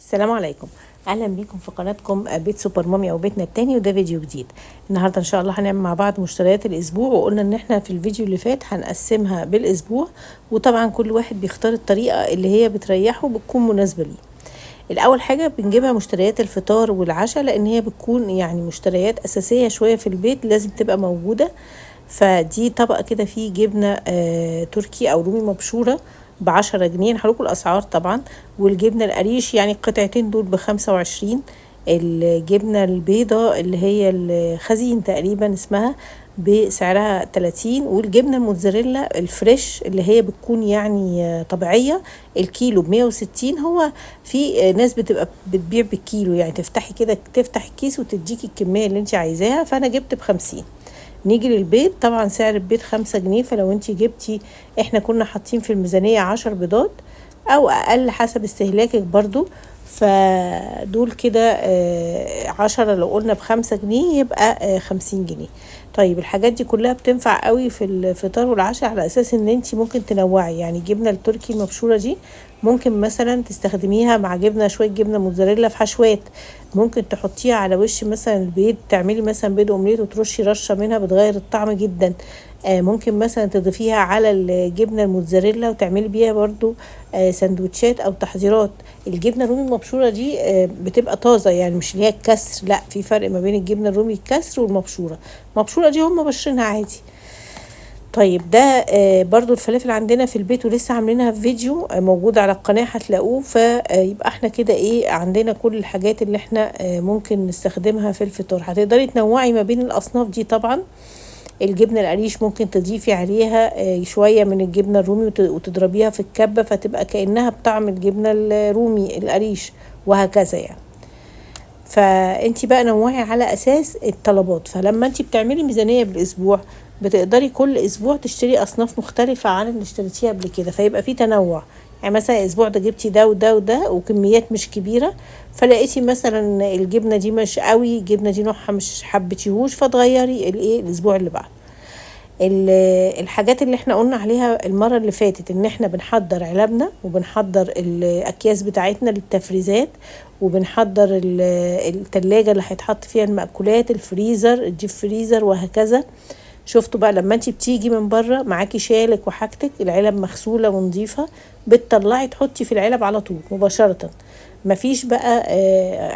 السلام عليكم. اهلا بيكم في قناتكم بيت سوبر مامي او بيتنا التاني، وده فيديو جديد. النهارده ان شاء الله هنعمل مع بعض مشتريات الاسبوع، وقلنا ان احنا في الفيديو اللي فات هنقسمها بالاسبوع، وطبعا كل واحد بيختار الطريقه اللي هي بتريحه بتكون مناسبه ليه. الاول حاجه بنجيبها مشتريات الفطار والعشاء، لان هي بتكون يعني مشتريات اساسيه شويه في البيت لازم تبقى موجوده. فدي طبق كده فيه جبنه تركي او رومي مبشوره ب10 جنيه، هقولكوا الاسعار طبعا. والجبنه القريش يعني القطعتين دول ب25. الجبنه البيضه اللي هي الخزين تقريبا اسمها بسعرها 30. والجبنه الموتزاريلا الفريش اللي هي بتكون يعني طبيعيه الكيلو ب160. هو في ناس بتبقى بتبيع بالكيلو، يعني تفتحي كده تفتح الكيس وتديكي الكميه اللي انت عايزاها، فانا جبت ب50. نيجي للبيض، طبعا سعر البيض 5 جنيه، فلو انت جبتي، احنا كنا حاطين في الميزانية 10 بيضات او اقل حسب استهلاكك برضو. فدول كده 10 لو قلنا ب5 جنيه يبقى 50 جنيه. طيب الحاجات دي كلها بتنفع قوي في الفطار والعشاء، على اساس ان انت ممكن تنوعي. يعني جبنة التركي المبشورة دي ممكن مثلا تستخدميها مع جبنة، شوية جبنة موتزاريلا في حشوات، ممكن تحطيها على وش مثلا البيض، تعملي مثلا بيض اومليت وترشي رشة منها بتغير الطعم جدا. ممكن مثلا تضيفيها على الجبنة الموتزاريلا وتعملي بيها برضو سندوتشات او تحضيرات. الجبنة الرومي المبشورة دي بتبقى طازة، يعني مش اللي هي الكسر، لا، في فرق ما بين الجبنة الرومي الكسر والمبشورة. المبشورة دي هم بشرينها عادي. طيب ده برضو الفلافل عندنا في البيت ولسه عاملينها في فيديو موجود على القناة هتلاقوه. فيبقى احنا كده ايه، عندنا كل الحاجات اللي احنا ممكن نستخدمها في الفطار. هتقدري تنوعي ما بين الاصناف دي طبعا. الجبنة القريش ممكن تضيفي عليها شوية من الجبنة الرومي وتضربيها في الكبة، فتبقى كأنها بطعم الجبنة الرومي القريش، وهكذا يعني. فانتي بقى نوعي على اساس الطلبات. فلما انتي بتعملي ميزانية بالاسبوع، بتقدري كل اسبوع تشتري اصناف مختلفة عن اللي اشتريتيها قبل كده، فيبقى في تنوع. يعني مثلا الاسبوع ده جبتي ده وده وده وكميات مش كبيرة، فلقيتي مثلا الجبنة دي مش قوي، الجبنة دي نوعها مش حبتيهوش، فتغيري الايه الاسبوع اللي بعده. الحاجات اللي احنا قلنا عليها المرة اللي فاتت، ان احنا بنحضر علبنا وبنحضر الاكياس بتاعتنا للتفريزات، وبنحضر التلاجة اللي هيتحط فيها المأكولات، الفريزر، الديب فريزر، وهكذا. شفتوا بقى لما انت بتيجي من بره معاكي شالك وحاجتك، العلب مغسولة ونظيفة، بتطلعي تحطي في العلب على طول مباشرة. مفيش بقى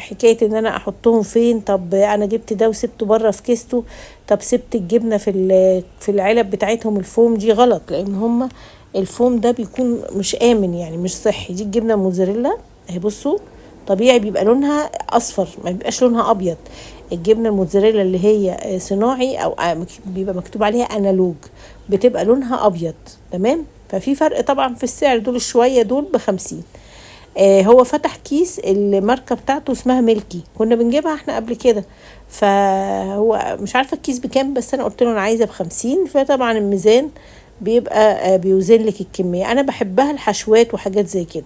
حكاية ان انا احطهم فين، طب انا جبت ده وسبته بره في كيسته، طب سبت الجبنة في العلب بتاعتهم الفوم، دي غلط، لان هما الفوم ده بيكون مش امن، يعني مش صحي. دي الجبنة الموزاريلا اهي، بصوا، طبيعي بيبقى لونها اصفر، ما بيبقاش لونها ابيض. الجبنة الموتزاريلا اللي هي صناعي او بيبقى مكتوب عليها انالوج، بتبقى لونها ابيض. تمام. ففي فرق طبعا في السعر، دول شوية دول ب50. هو فتح كيس، الماركة بتاعته اسمها ميلكي، كنا بنجيبها احنا قبل كده. فهو مش عارفة الكيس بكام، بس انا قلت له انا عايزة ب50. فطبعا الميزان بيبقى بيوزن لك الكمية. انا بحبها الحشوات وحاجات زي كده.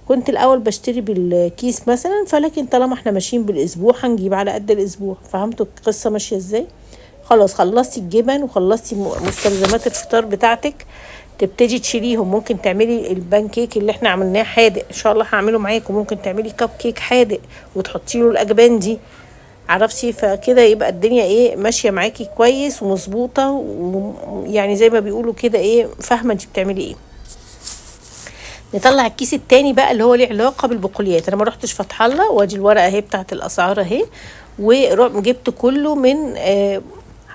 كنت الاول بشتري بالكيس مثلا، فلكن طالما احنا ماشيين بالاسبوع هنجيب على قد الاسبوع. فهمتوا القصة ماشية ازاي؟ خلاص خلصتي الجبن وخلصتي مستلزمات الفطار بتاعتك، تبتدي تشيليهم. ممكن تعملي البان كيك اللي احنا عملناه حادق، ان شاء الله هعمله معاكم. ممكن تعملي كب كيك حادق وتحطي له الاجبان دي، عرفتي؟ فكده يبقى الدنيا ايه ماشيه معاكي كويس ومظبوطه، ويعني زي ما بيقولوا كده ايه، فاهمه انت بتعملي ايه. نطلع الكيس التاني بقى اللي هو ليه علاقه بالبقوليات. انا ما رحتش فتح الله، وادي الورقه اهي بتاعت الاسعار اهي. وجبت كله من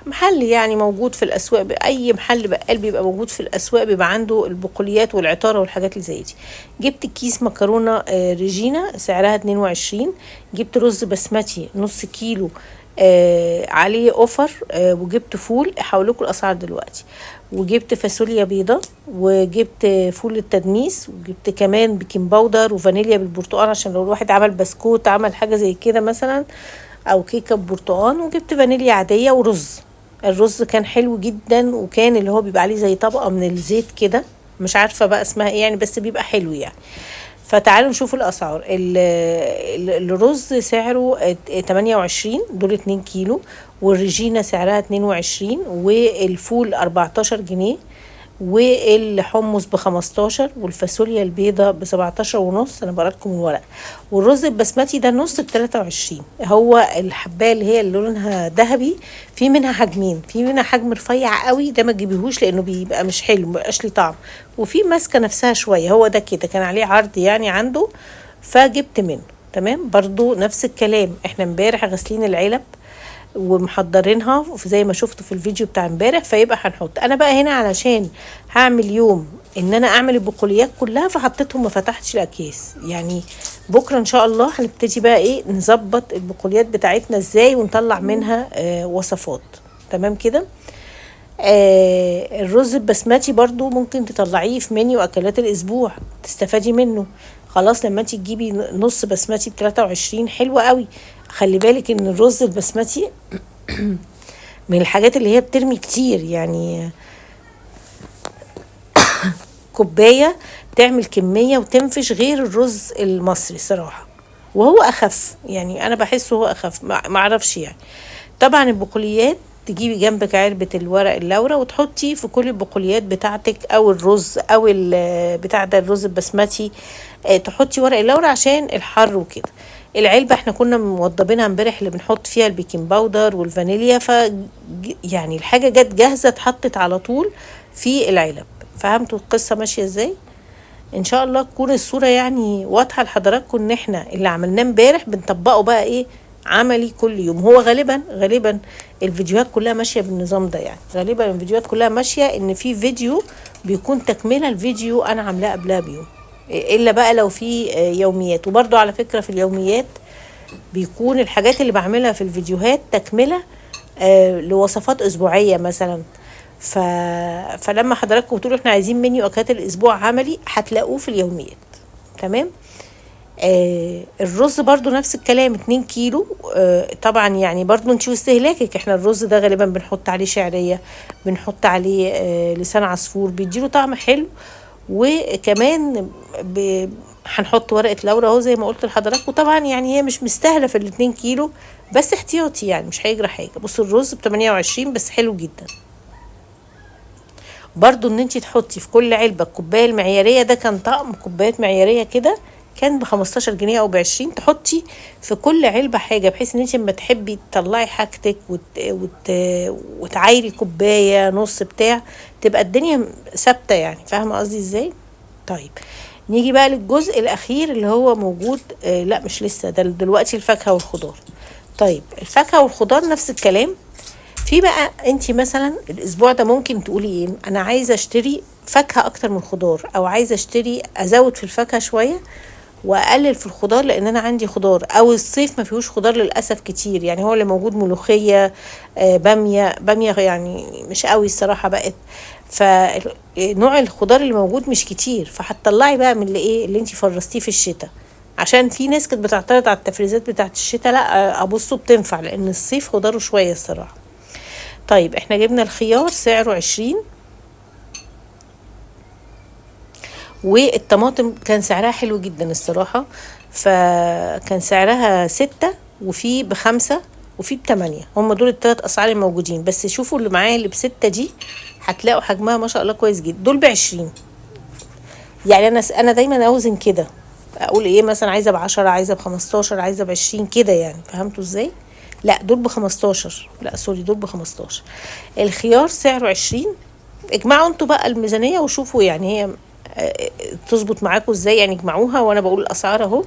محل يعني موجود في الاسواق، اي محل بقال بيبقى موجود في الاسواق، بيبقى عنده البقوليات والعطاره والحاجات اللي زي دي. جبت كيس مكرونه ريجينا سعرها 22. جبت رز بسمتي نص كيلو عليه اوفر. وجبت فول، هقولكوا الاسعار دلوقتي. وجبت فاصوليا بيضه، وجبت فول التدميس، وجبت كمان بيكنج باودر وفانيليا بالبرتقال، عشان لو الواحد عمل بسكوت، عمل حاجه زي كده مثلا، او كيكه ببرتقال. وجبت فانيليا عاديه ورز. الرز كان حلو جدا، وكان اللي هو بيبقى عليه زي طبقه من الزيت كده، مش عارفه بقى اسمها ايه يعني، بس بيبقى حلو يعني. فتعالوا نشوف الاسعار. الرز سعره 28، دول 2 كيلو. والريجينا سعرها 22، والفول 14 جنيه. والحمص ب15، والفاصوليا البيضاء ب17.5. انا بقرألكم الورق. والرز البسمتي ده نص ب23. هو الحبايه اللي هي اللي لونها ذهبي، في منها حجمين، في منها حجم رفيع قوي ده ما تجيبيهوش لانه بيبقى مش حلو، مبقاش ليه طعم. وفي ماسكه نفسها شويه، هو ده كده كان عليه عرض يعني عنده، فجبت منه. تمام. برضو نفس الكلام، احنا امبارح غاسلين العلب ومحضرينها زي ما شفتوا في الفيديو بتاع امبارح، فيبقى هنحط. انا بقى هنا علشان هعمل يوم ان انا اعمل البقوليات كلها، فحطيتهم ما فتحتش الاكياس. يعني بكره ان شاء الله هنبتدي بقى ايه، نظبط البقوليات بتاعتنا ازاي ونطلع منها وصفات. تمام كده. الرز البسمتي برضو ممكن تطلعيه في منيو اكلات الاسبوع، تستفادي منه. خلاص لما انت تجيبي نص بسمتي ب23 حلوة قوي. خلي بالك ان الرز البسمتي من الحاجات اللي هي بترمي كتير، يعني كوباية تعمل كمية وتنفش غير الرز المصري صراحة. وهو اخف، يعني انا بحسه هو اخف، معرفش يعني. طبعا البقوليات تجيبي جنبك علبة الورق اللورا وتحطي في كل البقوليات بتاعتك، او الرز او بتاع ده الرز البسمتي، تحطي ورق اللورا عشان الحر وكده. العلبة احنا كنا موضبينها امبارح، اللي بنحط فيها البيكنج باودر والفانيليا، يعني الحاجة جت جاهزة اتحطت على طول في العلب. فهمتوا القصة ماشية ازاي؟ ان شاء الله تكون الصورة يعني واضحة لحضراتكم، ان احنا اللي عملناه امبارح بنطبقه بقى ايه عملي كل يوم. هو غالبا الفيديوهات كلها ماشية بالنظام ده، يعني غالبا الفيديوهات كلها ماشية ان في فيديو بيكون تكملة الفيديو انا عاملاه قبلها بيوم، الا بقى لو في يوميات. وبرضو على فكرة في اليوميات بيكون الحاجات اللي بعملها في الفيديوهات تكملة لوصفات اسبوعية مثلا. فلما حضراتكم بتقولوا احنا عايزين منيو اكلات الاسبوع عملي، هتلاقوه في اليوميات. تمام. الرز برضو نفس الكلام، 2 كيلو. طبعا يعني برضو انتي واستهلاكك. احنا الرز ده غالبا بنحط عليه شعرية، بنحط عليه لسان عصفور، بيديله طعم حلو. وكمان هنحط ورقة لورا اهو زي ما قلت لحضراتكم. طبعا يعني هي مش مستاهلة في ال2 كيلو، بس احتياطي يعني مش هيجرى حاجة. بصوا الرز ب28 بس حلو جدا. برضو ان انتي تحطي في كل علبة الكوباية المعيارية، ده كان طقم كوبايات معيارية كده، كان ب15 جنيه او ب20. تحطي في كل علبة حاجة، بحيث ان انتي لما تحبي تطلعي حاجتك وتعايري كوباية نص بتاع، تبقى الدنيا ثابتة. يعني فاهمة قصدي ازاي؟ طيب نيجي بقى للجزء الاخير اللي هو موجود. لا مش لسه، ده دلوقتي الفاكهة والخضار. طيب الفاكهة والخضار نفس الكلام. في بقى انتي مثلا الاسبوع ده ممكن تقولي ايه، انا عايزه اشتري فاكهه اكتر من خضار، او عايزه اشتري ازود في الفاكهه شويه واقلل في الخضار، لان انا عندي خضار. او الصيف ما فيهوش خضار للاسف كتير، يعني هو اللي موجود ملوخيه، باميه يعني مش قوي الصراحه بقت. فنوع الخضار اللي موجود مش كتير، فهتطلعي بقى من اللي ايه اللي انتي فرستيه في الشتاء. عشان في ناس كانت بتعترض على التفريزات بتاعت الشتاء، لا ابصوا بتنفع، لان الصيف خضاره شويه الصراحه. طيب احنا جبنا الخيار سعره 20، والطماطم كان سعرها حلو جدا الصراحة. فكان سعرها 6، وفي ب5، وفي ب8. هم دول الثلاث اسعار الموجودين. بس شوفوا اللي معايا اللي ب6 دي، هتلاقوا حجمها ما شاء الله كويس جدا. دول ب20. يعني انا دايما اوزن كده، اقول ايه مثلا عايزه ب10، عايزه ب15، عايزه ب20 كده، يعني فهمتوا ازاي؟ لا دول ب15، لا سوري دول ب15. الخيار سعره 20. اجمعوا انتوا بقى الميزانيه وشوفوا يعني هي تظبط معاكم ازاي، يعني اجمعوها وانا بقول الاسعار اهو.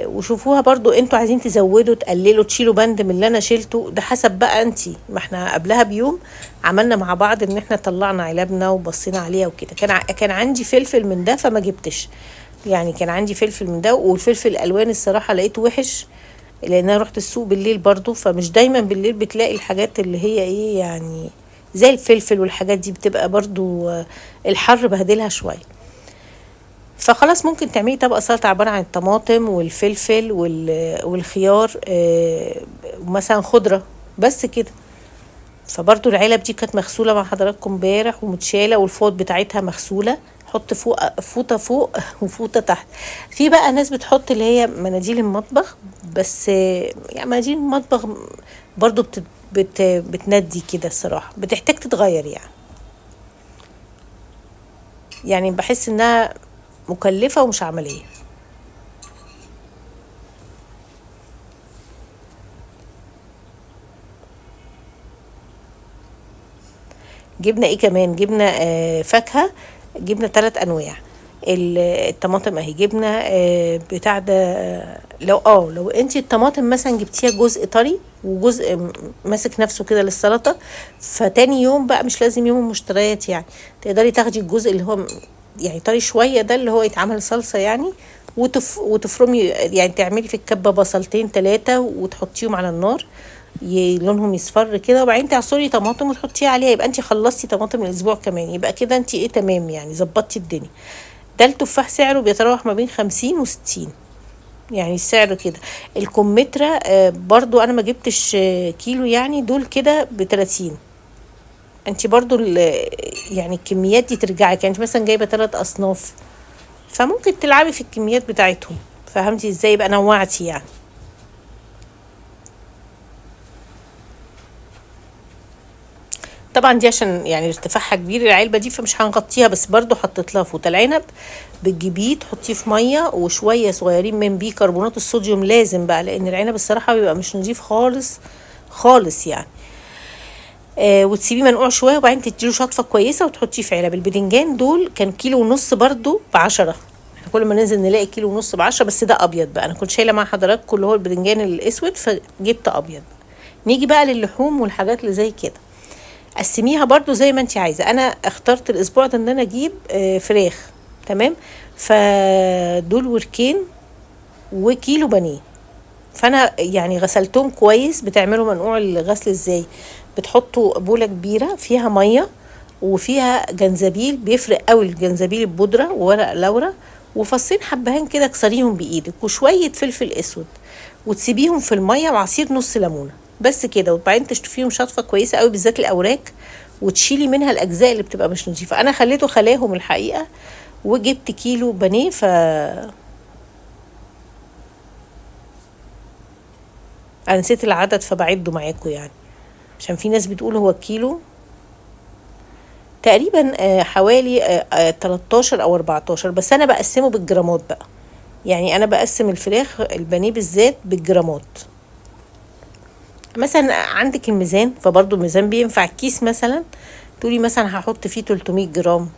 وشوفوها برضو انتوا عايزين تزودوا تقللوا تشيلوا بند من اللي انا شلته، ده حسب بقى انتي. ما احنا قبلها بيوم عملنا مع بعض ان احنا طلعنا علبنا وبصينا عليها وكده. كان عندي فلفل من ده فما جبتش، يعني كان عندي فلفل من ده. والفلفل الالوان الصراحه لقيته وحش، لان انا رحت السوق بالليل برضو، فمش دايما بالليل بتلاقي الحاجات اللي هي ايه يعني زي الفلفل والحاجات دي، بتبقى برضو الحر بهدلها شويه. فخلاص ممكن تعملي طبق سلطه عباره عن الطماطم والفلفل والخيار، مثلا خضره بس كده. فبرضو العلب دي كانت مغسوله مع حضراتكم امبارح ومتشاله، والفوط بتاعتها مغسوله. حط فوق فوطه فوق وفوطه تحت. في بقى ناس بتحط اللي هي مناديل المطبخ، بس يعني مناديل المطبخ برضو بتندي كده الصراحه، بتحتاج تتغير يعني بحس انها مكلفه ومش عمليه. جبنه ايه كمان؟ جبنه فاكهه. جبنه 3 انواع. الطماطم اهي، جبنه بتاع ده. لو انت الطماطم مثلا جبتيها جزء طري وجزء ماسك نفسه كده للسلطه، فتاني يوم بقى مش لازم يوم المشتريات يعني، تقدري تاخدي الجزء اللي هو يعني طري شويه ده اللي هو يتعمل صلصه يعني، وتفرمي يعني، تعملي في الكبه بصلتين 3 وتحطيهم على النار لونهم يصفر كده، وبعدين تعصري طماطم وتحطيها عليها، يبقى انت خلصتي طماطم الاسبوع كمان، يبقى كده انت ايه تمام يعني، ظبطتي الدنيا. ده التفاح سعره بيتراوح ما بين 50 و60، يعني السعر كده. الكمثرى برضو انا ما جبتش كيلو يعني، دول كده ب30. انت برضو يعني الكميات دي ترجعك، يعني انت مثلا جايبه 3 اصناف، فممكن تلعبي في الكميات بتاعتهم. فهمتي ازاي؟ يبقى نوعتي يعني. طبعا دي عشان يعني ارتفاعها كبير العلبه دي، فمش هنغطيها، بس برضو حطيت لها فوطه. العنب بتجيبيه تحطيه في ميه وشويه صغيرين من بيكربونات الصوديوم لازم بقى، لان العنب الصراحه بيبقى مش نضيف خالص خالص يعني. وتسيبيه منقوع شويه، وبعدين تديله شطفه كويسه وتحطيه في علب. البدنجان دول كان كيلو ونص برضو ب10. احنا كل ما ننزل نلاقي كيلو ونص ب10، بس ده ابيض بقى، انا كنت شايله مع حضراتكم اللي هو البدنجان الاسود فجبت ابيض. نيجي بقى للحوم والحاجات اللي زي كده، قسميها برضو زي ما انت عايزه. انا اخترت الاسبوع ده ان انا اجيب فراخ. تمام. فدول وركين وكيلو بانيه. فانا يعني غسلتهم كويس. بتعملوا منقوع الغسل ازاي؟ بتحطوا بولة كبيرة فيها مية وفيها جنزبيل، بيفرق قوي الجنزبيل البودرة وورق لورا، وفصين حبهان كده كسريهم بايدك، وشوية فلفل اسود، وتسيبيهم في المية، وعصير نص ليمونة بس كده، وبعدين تشطفيهم شطفة كويسة قوي بالذات الاوراق، وتشيلي منها الاجزاء اللي بتبقى مش نظيفة. انا خليته خلاهم الحقيقة. وجبت كيلو بانيه، انا نسيت العدد فبعده معاكم يعني، عشان في ناس بتقول هو الكيلو تقريبا حوالي 13 او 14، بس انا بقسمه بالجرامات بقى. يعني انا بقسم الفراخ البانيه بالذات بالجرامات. مثلا عندك الميزان، فبرضو الميزان بينفع الكيس مثلا تقولي مثلا هحط فيه 300 جرام.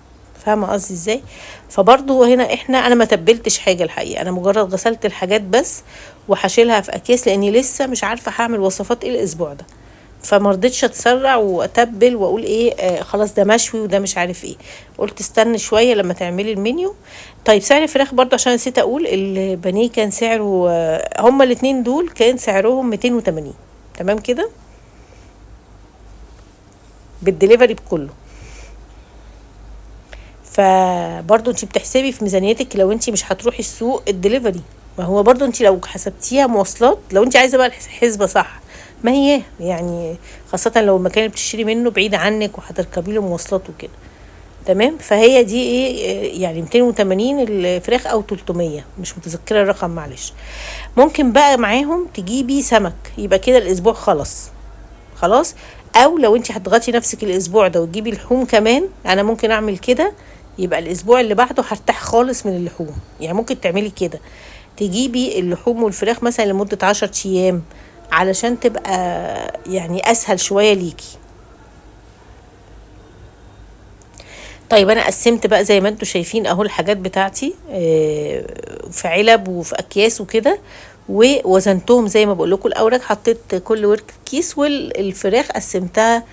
فاهمه قصدي ازاي؟ فبرضو هنا انا ما تبلتش حاجه الحقيقه، انا مجرد غسلت الحاجات بس وهشيلها في اكياس، لاني لسه مش عارفه هعمل وصفات ايه الاسبوع ده، فمرضتش اتسرع واتبل واقول ايه خلاص ده مشوي وده مش عارف ايه. قلت استنى شويه لما تعملي المنيو. طيب سعر الفراخ برضو عشان نسيت اقول، البانيه كان سعره هما الاتنين دول كان سعرهم 280. تمام كده بالدليفري بكله. فبرضو انت بتحسبي في ميزانيتك، لو انت مش هتروحي السوق الدليفري، ما هو برضو انت لو حسبتيها مواصلات، لو انت عايزه بقى الحسبه صح، ما هي يعني خاصه لو المكان اللي بتشتري منه بعيد عنك وهتركبي له مواصلات وكده. تمام. فهي دي ايه يعني 280 الفراخ او 300، مش متذكره الرقم معلش. ممكن بقى معاهم تجيبي سمك، يبقى كده الاسبوع خلاص. او لو انت هتضغطي نفسك الاسبوع ده وتجيبي لحوم كمان، انا ممكن اعمل كده، يبقى الاسبوع اللي بعده هرتاح خالص من اللحوم. يعني ممكن تعملي كده، تجيبي اللحوم والفراخ مثلا لمدة 10 ايام، علشان تبقى يعني اسهل شوية ليكي. طيب انا قسمت بقى زي ما انتم شايفين اهو الحاجات بتاعتي في علب وفي اكياس وكده، ووزنتهم زي ما بقول لكم. الاوراق حطيت كل ورك كيس، والفراخ قسمتها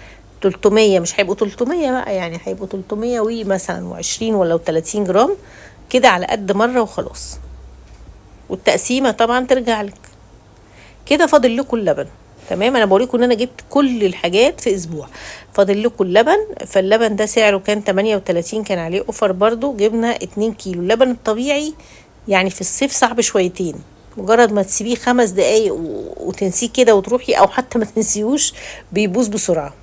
300، مش هيبقوا 300 بقى يعني، هيبقوا 300 ومثلا و20 ولا 30 جرام كده على قد مره وخلاص. والتقسيمه طبعا ترجع لك. كده فاضل لكم اللبن. تمام. انا بوريكم ان انا جبت كل الحاجات في اسبوع. فاضل لكم اللبن. فاللبن ده سعره كان 38، كان عليه اوفر برضو، جبنا 2 كيلو. اللبن الطبيعي يعني في الصيف صعب شويتين، مجرد ما تسيبيه 5 دقايق وتنسيه كده وتروحي، او حتى ما تنسيهوش بيبوظ بسرعة.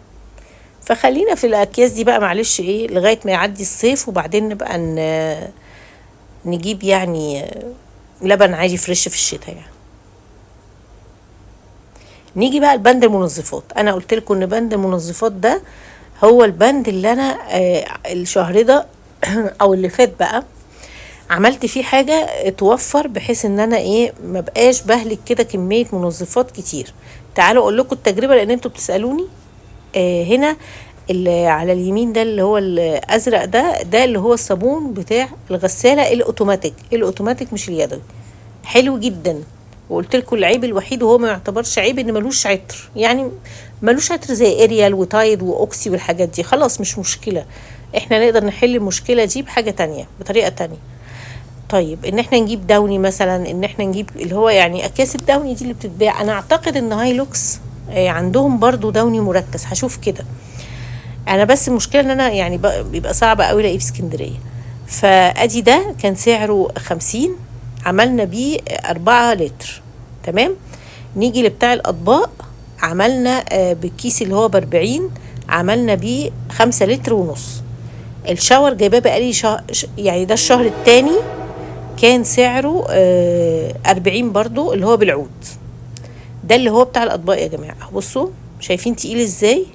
فخلينا في الاكياس دي بقى معلش ايه لغاية ما يعدي الصيف، وبعدين نبقى نجيب يعني لبن عادي فريش في الشتاء يعني. نيجي بقى لبند المنظفات. انا قلت لكم ان بند المنظفات ده هو البند اللي انا الشهر ده او اللي فات بقى عملت فيه حاجة توفر، بحيث ان انا ايه ما بقاش بهلك كده كمية منظفات كتير. تعالوا اقول لكم التجربة لان انتوا بتسألوني. هنا اللي على اليمين ده اللي هو الازرق ده اللي هو الصابون بتاع الغسالة الاوتوماتيك مش اليدوي. حلو جدا. وقلت لكم العيب الوحيد وهو ما يعتبرش عيب ان ملوش عطر، يعني ملوش عطر زي اريال وتايد واوكسي والحاجات دي. خلاص مش مشكلة، احنا نقدر نحل المشكلة دي بحاجة تانية بطريقة تانية. طيب ان احنا نجيب داوني مثلا، ان احنا نجيب اللي هو يعني اكياس الداوني دي اللي بتتباع. انا اعتقد ان هايلوكس عندهم برضو داوني مركز، هشوف كده. انا بس المشكله ان انا يعني بيبقى صعب قوي الاقيه في اسكندريه. فادي ده كان سعره 50، عملنا بيه 4 لتر. تمام. نيجي لبتاع الاطباق، عملنا بالكيس اللي هو ب40، عملنا بيه 5 لتر ونص. الشاور جايباه بقالي يعني ده الشهر التاني، كان سعره 40 برضو اللي هو بالعود. ده اللي هو بتاع الاطباق يا جماعه. بصوا شايفين تقيل ازاي.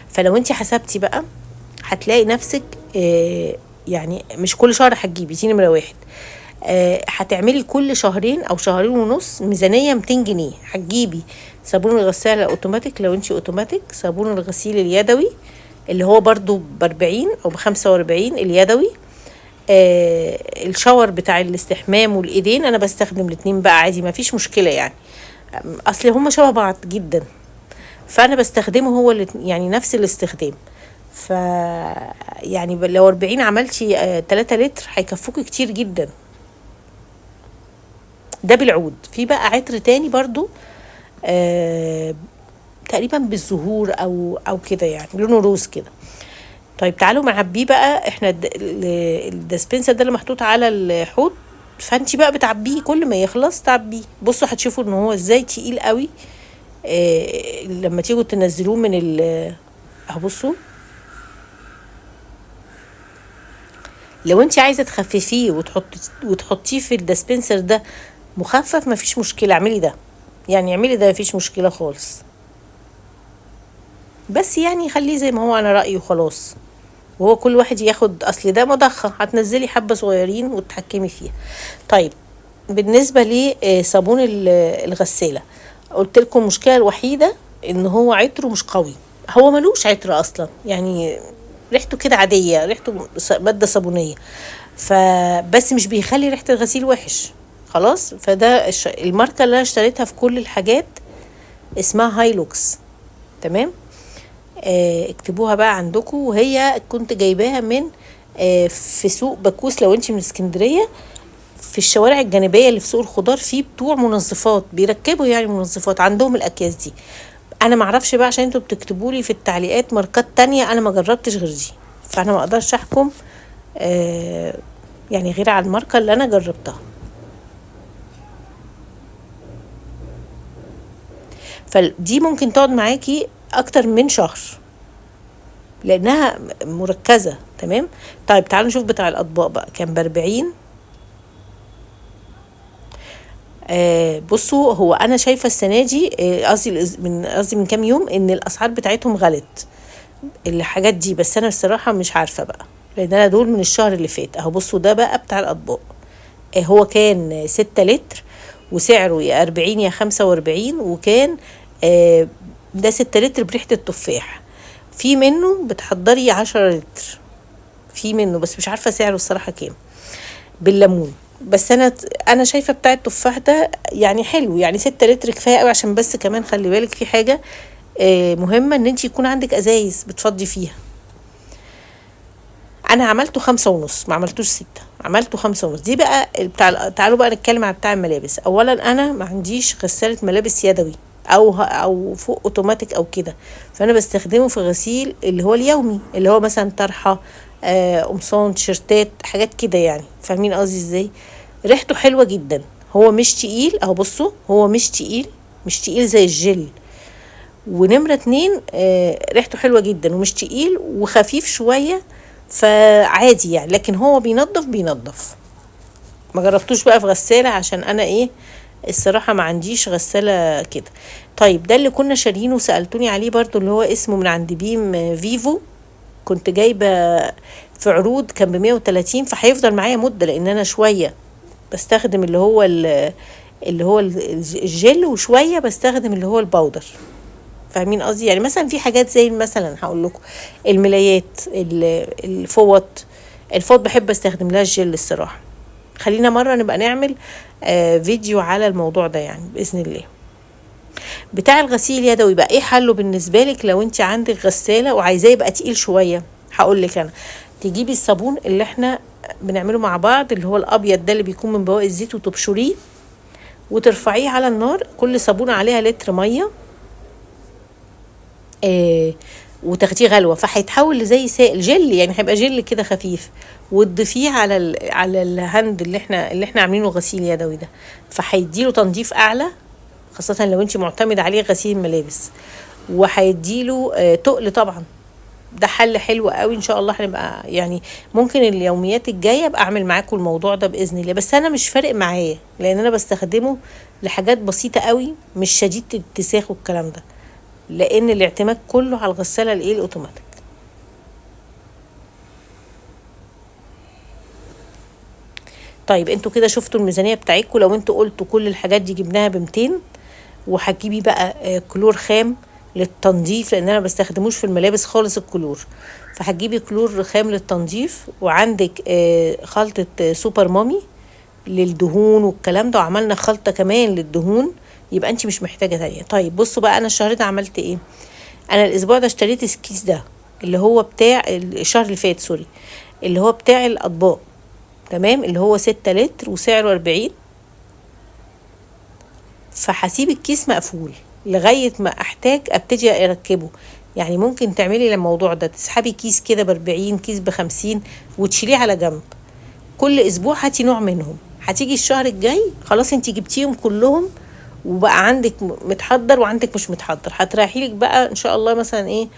فلو انت حسبتي بقى هتلاقي نفسك يعني مش كل شهر هتجيبي، دي نمره واحد. هتعملي كل شهرين او شهرين ونص ميزانيه 200 جنيه، هتجيبي صابون الغساله اوتوماتيك لو انت اوتوماتيك، صابون الغسيل اليدوي اللي هو برضو ب40 او ب45 اليدوي، الشاور بتاع الاستحمام والايدين. انا بستخدم الاتنين بقى عادي، ما فيش مشكله يعني، اصل هما شبه بعض جدا، فانا بستخدمه هو يعني نفس الاستخدام. ف يعني لو 40 عملتي 3 لتر هيكفوكي كتير جدا. ده بالعود. في بقى عطر تاني برضو تقريبا بالزهور او كده، يعني لونه روز كده. طيب تعالوا نعبيه بقى. احنا الديسبنسر ده اللي محطوط على الحوض، فانتي بقى بتعبيه كل ما يخلص تعبيه. بصوا هتشوفوا ان هو ازاي تقيل قوي لما تيجوا تنزلوه من بصوا. لو انت عايزه تخففيه وتحطيه في الديسبنسر ده مخفف مفيش مشكله، اعملي ده، يعني اعملي ده مفيش مشكله خالص. بس يعني خليه زي ما هو، انا رايي وخلاص. وهو كل واحد ياخد، اصل ده مضخه هتنزلي حبه صغيرين وتتحكمي فيها. طيب بالنسبه لصابون الغساله، قلت لكم المشكله الوحيده ان هو عطره مش قوي. هو ملوش عطر اصلا، يعني ريحته كده عاديه، ريحته ماده صابونيه، فبس مش بيخلي ريحه الغسيل وحش. خلاص. فده الماركه اللي انا اشتريتها في كل الحاجات اسمها هايلوكس. تمام. اكتبوها بقى عندكم. وهي كنت جايباها من في سوق بكوس لو انت من اسكندريه، في الشوارع الجانبيه اللي في سوق الخضار، في بتوع منظفات بيركبوا يعني منظفات عندهم الاكياس دي. انا معرفش بقى عشان انتوا بتكتبوا لي في التعليقات ماركات تانية، انا ما جربتش غير دي، فانا ما اقدرش احكم يعني غير على الماركه اللي انا جربتها. فدي ممكن تقعد معاكي اكتر من شهر لانها مركزه. تمام. طيب تعالوا نشوف بتاع الاطباق بقى. كان ب40. بصوا هو انا شايفه السنه دي قصدي من كام يوم ان الاسعار بتاعتهم غلت الحاجات دي، بس انا الصراحه مش عارفه بقى لان انا دول من الشهر اللي فات. اهو بصوا ده بقى بتاع الاطباق. هو كان 6 لتر وسعره يا 40 يا 45، وكان ده 6 لتر بريحه التفاح. في منه بتحضري 10 لتر، في منه بس مش عارفه سعره الصراحه كام بالليمون. بس انا شايفه بتاع التفاح ده يعني حلو، يعني 6 لتر كفايه قوي. عشان بس كمان خلي بالك في حاجه مهمه، ان انت يكون عندك ازايز بتفضي فيها. انا عملته 5.5، ما عملتوش 6، عملته 5.5. دي بقى تعالوا بقى نتكلم على بتاع الملابس. اولا انا ما عنديش غسالة ملابس يدوي او فوق اوتوماتيك او كده، فانا بستخدمه في غسيل اللي هو اليومي، اللي هو مثلا طرحة قمصان تيشرتات حاجات كده، يعني فاهمين قصدي ازاي. ريحته حلوة جدا، هو مش تقيل. اهو بصوا هو مش تقيل، مش تقيل زي الجل. ونمرة 2 ريحته حلوة جدا ومش تقيل وخفيف شوية، فعادي يعني. لكن هو بينظف ما جربتوش بقى في غسالة عشان انا الصراحة ما عنديش غسالة كده. طيب ده اللي كنا شارينه سألتوني عليه برضو، اللي هو اسمه من عند بيم فيفو، كنت جايبة في عروض كان ب130، فهيفضل معايا مدة لان انا شوية بستخدم اللي هو الجل، وشوية بستخدم اللي هو الباودر. فاهمين قصدي؟ يعني مثلا في حاجات زي مثلا هقول لكم الملايات، الفوط بحب استخدم لها الجل الصراحة. خلينا مرة نبقى نعمل فيديو على الموضوع ده يعني بإذن الله. بتاع الغسيل يدوي بقى ايه حله بالنسبة لك لو انت عندك غسالة وعايزاه يبقى تقيل شوية؟ هقول لك انا، تجيبي الصابون اللي احنا بنعمله مع بعض، اللي هو الابيض ده اللي بيكون من بواقي الزيت، وتبشريه وترفعيه على النار، كل صابونة عليها لتر مية، وتاخديه غلوه، فهيتحول لزي سائل جل، يعني هيبقى جل كده خفيف، وتضيفيه على الهاند اللي احنا عاملينه غسيل يدوي ده، فهيديله تنظيف اعلى، خاصه لو انت معتمد عليه غسيل الملابس، وهيديله تقل طبعا. ده حل حلو قوي، ان شاء الله هنبقى يعني ممكن اليوميات الجايه ابقى اعمل معاكم الموضوع ده باذن الله. بس انا مش فارق معايا لان انا بستخدمه لحاجات بسيطه قوي، مش شديد الاتساخ والكلام ده، لان الاعتماد كله على الغساله الايه الاوتوماتيك. طيب انتوا كده شفتوا الميزانيه بتاعتكم، لو انتوا قلتوا كل الحاجات دي جبناها ب200، وهتجيبي بقى كلور خام للتنظيف، لان انا بستخدموش في الملابس خالص الكلور، فهتجيبي كلور خام للتنظيف، وعندك خلطه سوبر مامي للدهون والكلام ده، وعملنا خلطه كمان للدهون، يبقى انت مش محتاجه تانية. طيب بصوا بقى انا الشهر ده عملت ايه. انا الاسبوع ده اشتريت الكيس ده اللي هو بتاع الشهر اللي فات، سوري، اللي هو بتاع الاطباق، تمام، اللي هو 6 لتر وسعره 40. فهسيب الكيس مقفول لغاية ما احتاج ابتدي اركبه. يعني ممكن تعملي الموضوع ده، تسحبي كيس كده ب40، كيس ب50، وتشيليه على جنب، كل اسبوع هاتي نوع منهم، هتيجي الشهر الجاي خلاص انت جبتيهم كلهم، وبقى عندك متحضر وعندك مش متحضر، هتريحي لك بقى ان شاء الله مثلا ايه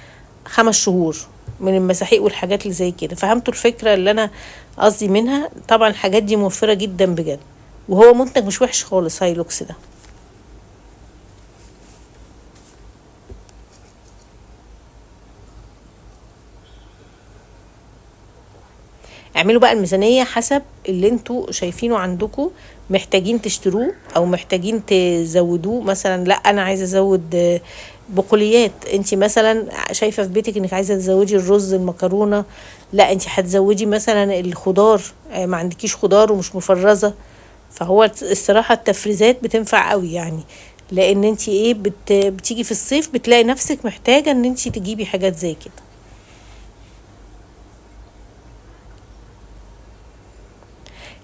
5 شهور من المساحيق والحاجات اللي زي كده. فهمتوا الفكرة اللي انا قصدي منها؟ طبعا الحاجات دي موفرة جدا بجد، وهو منتج مش وحش خالص هايلوكس ده. اعملوا بقى الميزانية حسب اللي انتوا شايفينه عندكم، محتاجين تشتروه او محتاجين تزودوه. مثلا لا انا عايزة ازود بقوليات، انت مثلا شايفة في بيتك انك عايزة تزودي الرز المكرونة، لا انت هتزودي مثلا الخضار، ما عندكيش خضار ومش مفرزة، فهو الصراحة التفريزات بتنفع قوي يعني، لان انت ايه بتيجي في الصيف بتلاقي نفسك محتاجة ان انت تجيبي حاجات زي كده.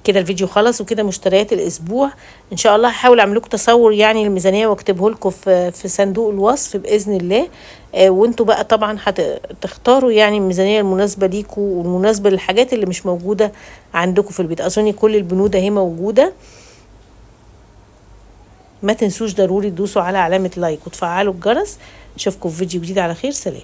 كده الفيديو خلص، وكده مشتريات الاسبوع. ان شاء الله هحاول اعمل لكم تصور يعني الميزانيه واكتبه لكم في صندوق الوصف باذن الله. وانتوا بقى طبعا هتختاروا يعني الميزانيه المناسبه ليكم والمناسبه للحاجات اللي مش موجوده عندكم في البيت. اظن كل البنود اهي موجوده. ما تنسوش ضروري تدوسوا على علامه لايك وتفعلوا الجرس. اشوفكم في فيديو جديد على خير، سلام.